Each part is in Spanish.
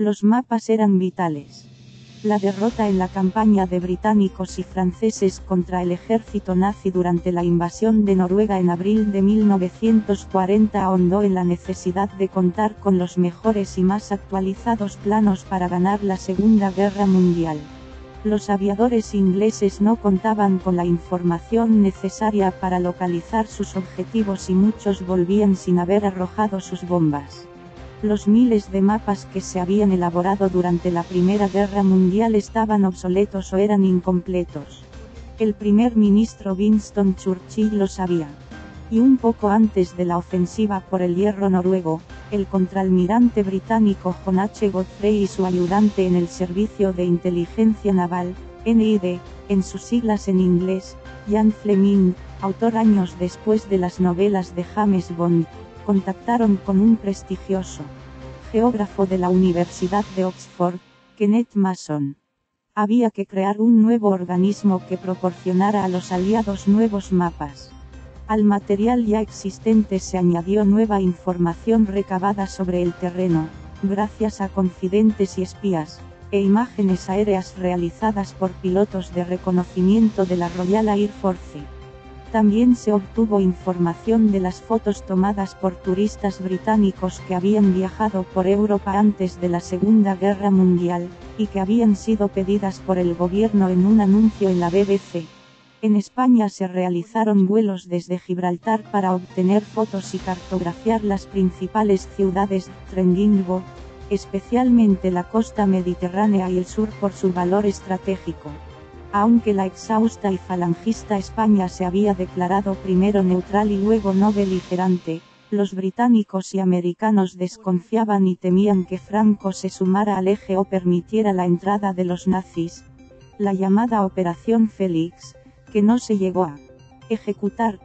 Los mapas eran vitales. La derrota en la campaña de británicos y franceses contra el ejército nazi durante la invasión de Noruega en abril de 1940 ahondó en la necesidad de contar con los mejores y más actualizados planos para ganar la Segunda Guerra Mundial. Los aviadores ingleses no contaban con la información necesaria para localizar sus objetivos y muchos volvían sin haber arrojado sus bombas. Los miles de mapas que se habían elaborado durante la Primera Guerra Mundial estaban obsoletos o eran incompletos. El primer ministro Winston Churchill lo sabía. Y un poco antes de la ofensiva por el Hierro noruego, el contraalmirante británico John H. Godfrey y su ayudante en el Servicio de Inteligencia Naval, NID, en sus siglas en inglés, Ian Fleming, autor años después de las novelas de James Bond, contactaron con un prestigioso geógrafo de la Universidad de Oxford, Kenneth Mason. Había que crear un nuevo organismo que proporcionara a los aliados nuevos mapas. Al material ya existente se añadió nueva información recabada sobre el terreno, gracias a confidentes y espías, e imágenes aéreas realizadas por pilotos de reconocimiento de la Royal Air Force. También se obtuvo información de las fotos tomadas por turistas británicos que habían viajado por Europa antes de la Segunda Guerra Mundial, y que habían sido pedidas por el gobierno en un anuncio en la BBC. En España se realizaron vuelos desde Gibraltar para obtener fotos y cartografiar las principales ciudades Trendingbo, especialmente la costa mediterránea y el sur por su valor estratégico. Aunque la exhausta y falangista España se había declarado primero neutral y luego no beligerante, los británicos y americanos desconfiaban y temían que Franco se sumara al eje o permitiera la entrada de los nazis. La llamada Operación Félix, que no se llegó a ejecutar,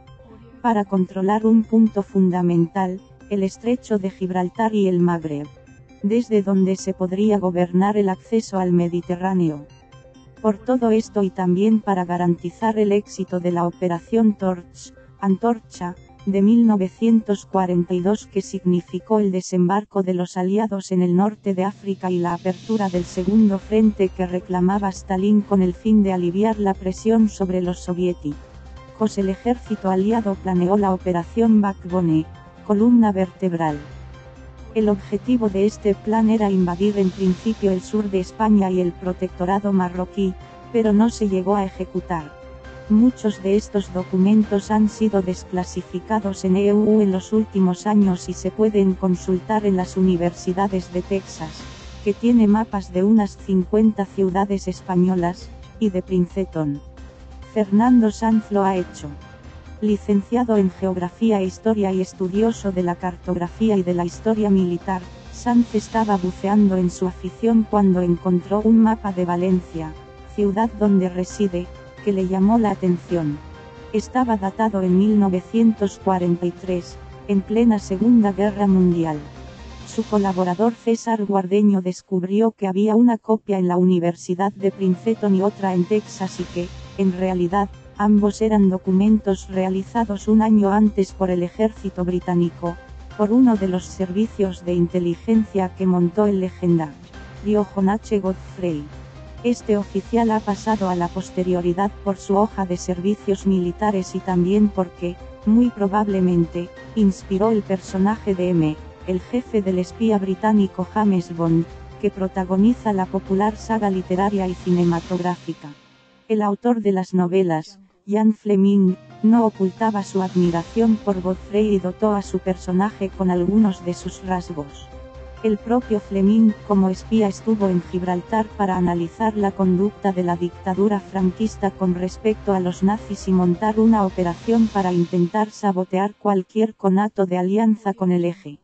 para controlar un punto fundamental, el estrecho de Gibraltar y el Magreb, desde donde se podría gobernar el acceso al Mediterráneo. Por todo esto y también para garantizar el éxito de la Operación Antorcha, de 1942 que significó el desembarco de los aliados en el norte de África y la apertura del segundo frente que reclamaba Stalin con el fin de aliviar la presión sobre los soviéticos. El ejército aliado planeó la Operación Backbone, columna vertebral. El objetivo de este plan era invadir en principio el sur de España y el protectorado marroquí, pero no se llegó a ejecutar. Muchos de estos documentos han sido desclasificados en EU en los últimos años y se pueden consultar en las universidades de Texas, que tiene mapas de unas 50 ciudades españolas, y de Princeton. Fernando Sanz lo ha hecho. Licenciado en Geografía e Historia y estudioso de la cartografía y de la historia militar, Sanz estaba buceando en su afición cuando encontró un mapa de Valencia, ciudad donde reside, que le llamó la atención. Estaba datado en 1943, en plena Segunda Guerra Mundial. Su colaborador César Guardeño descubrió que había una copia en la Universidad de Princeton y otra en Texas y que, en realidad, ambos eran documentos realizados un año antes por el ejército británico, por uno de los servicios de inteligencia que montó el legendario John H. Godfrey. Este oficial ha pasado a la posterioridad por su hoja de servicios militares y también porque, muy probablemente, inspiró el personaje de M., el jefe del espía británico James Bond, que protagoniza la popular saga literaria y cinematográfica. El autor de las novelas, Ian Fleming, no ocultaba su admiración por Godfrey y dotó a su personaje con algunos de sus rasgos. El propio Fleming como espía estuvo en Gibraltar para analizar la conducta de la dictadura franquista con respecto a los nazis y montar una operación para intentar sabotear cualquier conato de alianza con el eje.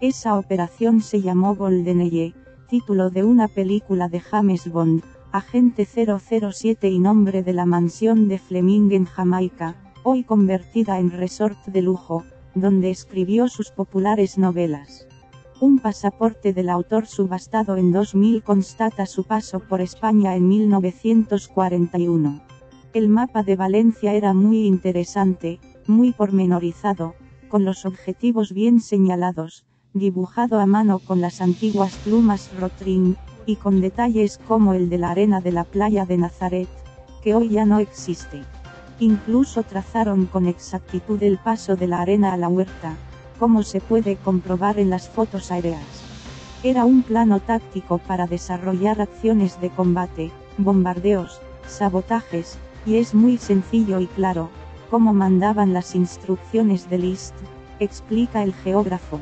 Esa operación se llamó GoldenEye, título de una película de James Bond, Agente 007 y nombre de la mansión de Fleming en Jamaica, hoy convertida en resort de lujo, donde escribió sus populares novelas. Un pasaporte del autor subastado en 2000 constata su paso por España en 1941. El mapa de Valencia era muy interesante, muy pormenorizado, con los objetivos bien señalados, dibujado a mano con las antiguas plumas Rotring, y con detalles como el de la arena de la playa de Nazaret, que hoy ya no existe. Incluso trazaron con exactitud el paso de la arena a la huerta, como se puede comprobar en las fotos aéreas. Era un plano táctico para desarrollar acciones de combate, bombardeos, sabotajes, y es muy sencillo y claro, como mandaban las instrucciones del IST, explica el geógrafo.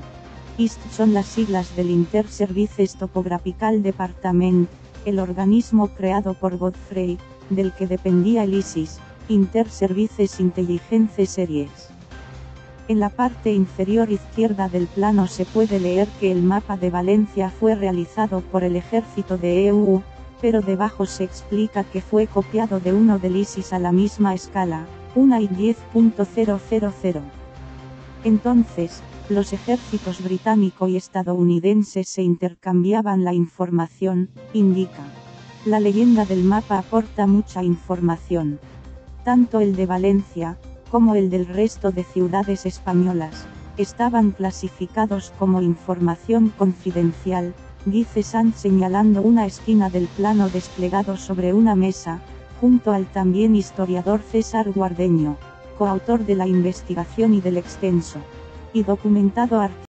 IST son las siglas del Inter-Services Topographical Department, el organismo creado por Godfrey, del que dependía el ISIS, Inter-Services Intelligence Series. En la parte inferior izquierda del plano se puede leer que el mapa de Valencia fue realizado por el ejército de EU, pero debajo se explica que fue copiado de uno del ISIS a la misma escala, 1 y 10.000. Entonces, los ejércitos británico y estadounidense se intercambiaban la información, indica. La leyenda del mapa aporta mucha información. Tanto el de Valencia, como el del resto de ciudades españolas, estaban clasificados como información confidencial, dice Sanz señalando una esquina del plano desplegado sobre una mesa, junto al también historiador César Guardeño, coautor de la investigación y del extenso y documentado artículo